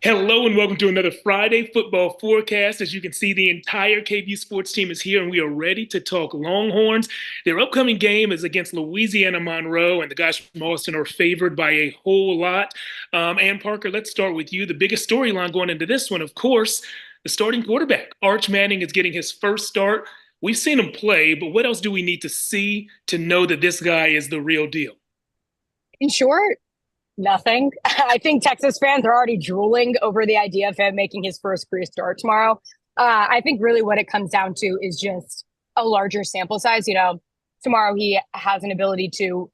Hello and welcome to another Friday football forecast. As you can see, the entire KVUE sports team is here and we are ready to talk Longhorns. Their upcoming game is against Louisiana Monroe, and the guys from Austin are favored by a whole lot. Ann Parker, let's start with you. The biggest storyline going into this one, of course, the starting quarterback. Arch Manning is getting his first start. We've seen him play, but what else do we need to see to know that this guy is the real deal? In short, nothing. I think Texas fans are already drooling over the idea of him making his first career start tomorrow. I think really what it comes down to is just a larger sample size. Tomorrow he has an ability to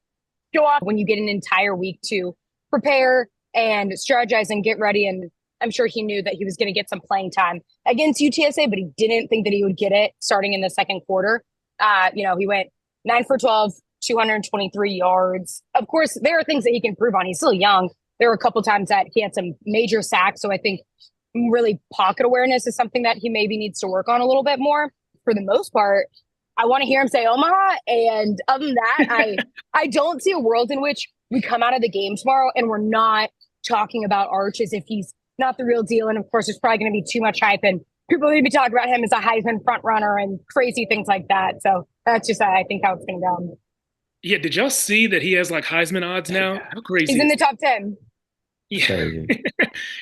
show off when you get an entire week to prepare and strategize and get ready. And I'm sure he knew that he was going to get some playing time against UTSA, but he didn't think that he would get it starting in the second quarter. He went 9 for 12, 223 yards. Of course, there are things that he can improve on. He's still young. There were a couple times that he had some major sacks. So I think really pocket awareness is something that he maybe needs to work on a little bit more. For the most part, I want to hear him say Omaha. And other than that, I don't see a world in which we come out of the game tomorrow and we're not talking about Arch as if he's not the real deal. And of course, there's probably going to be too much hype and people are going to be talking about him as a Heisman front runner and crazy things like that. So that's just, I think, how it's going to go. Yeah, did y'all see that he has like Heisman odds now? How crazy He's in the is that? top 10. Yeah.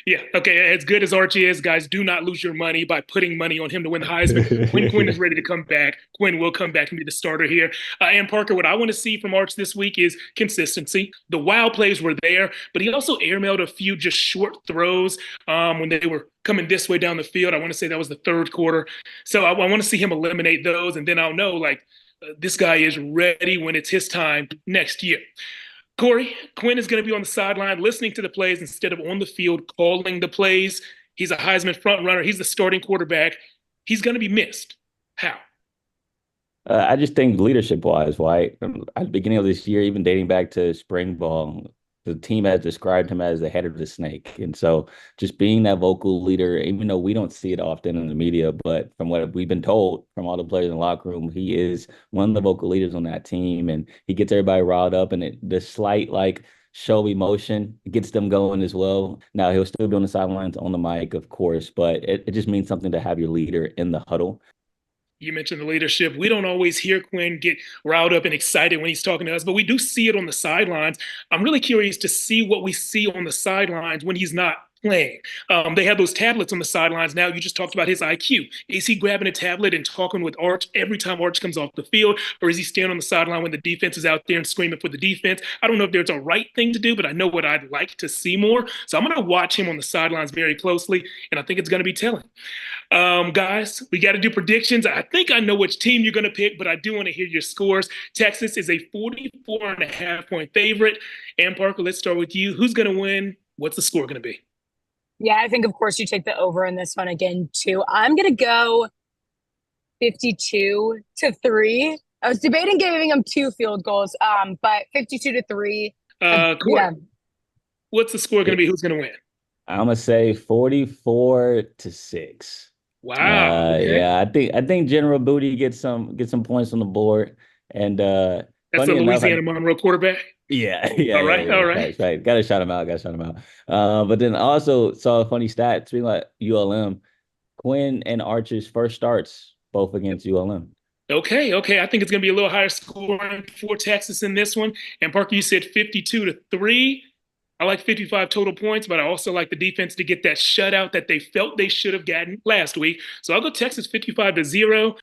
Yeah. Okay. As good as Archie is, guys, do not lose your money by putting money on him to win the Heisman. When Quinn is ready to come back, Quinn will come back and be the starter here. And Parker, what I want to see from Arch this week is consistency. The wild plays were there, but he also airmailed a few just short throws when they were coming this way down the field. I want to say that was the third quarter. So I want to see him eliminate those, and then I'll know this guy is ready when it's his time next year. Corey, Quinn is going to be on the sideline listening to the plays instead of on the field calling the plays. He's a Heisman front runner. He's the starting quarterback. He's going to be missed. How? I just think leadership-wise, right? At the beginning of this year, even dating back to spring ball, the team has described him as the head of the snake. And so just being that vocal leader, even though we don't see it often in the media, but from what we've been told from all the players in the locker room, he is one of the vocal leaders on that team. And he gets everybody riled up, and the slight show emotion gets them going as well. Now he'll still be on the sidelines on the mic, of course, but it just means something to have your leader in the huddle. You mentioned the leadership. We don't always hear Quinn get riled up and excited when he's talking to us, but we do see it on the sidelines. I'm really curious to see what we see on the sidelines when he's not playing. They have those tablets on the sidelines now. You just talked about his IQ. Is he grabbing a tablet and talking with Arch every time Arch comes off the field, or is he standing on the sideline when the defense is out there and screaming for the defense? I don't know if there's a right thing to do, but I know what I'd like to see more. So I'm going to watch him on the sidelines very closely, and I think it's going to be telling. Guys, we got to do predictions. I think I know which team you're going to pick, but I do want to hear your scores. Texas is a 44.5-point favorite. Ann Parker, let's start with you. Who's going to win? What's the score going to be? Yeah, I think, of course, you take the over in this one again, too. I'm going to go 52-3. I was debating giving them 2 field goals, but 52-3. Corey, Yeah. what's the score going to be? Who's going to win? I'm gonna say 44-6. Wow. Okay. Yeah, I think General Booty gets some points on the board, and That's funny the enough, Louisiana Monroe quarterback. yeah, All right. All right. right. Got to shout him out. But then also saw a funny stat. Speaking like ULM, Quinn and Archer's first starts both against ULM. Okay. I think it's going to be a little higher scoring for Texas in this one. And Parker, you said 52-3. I like 55 total points, but I also like the defense to get that shutout that they felt they should have gotten last week. So I'll go Texas 55-0.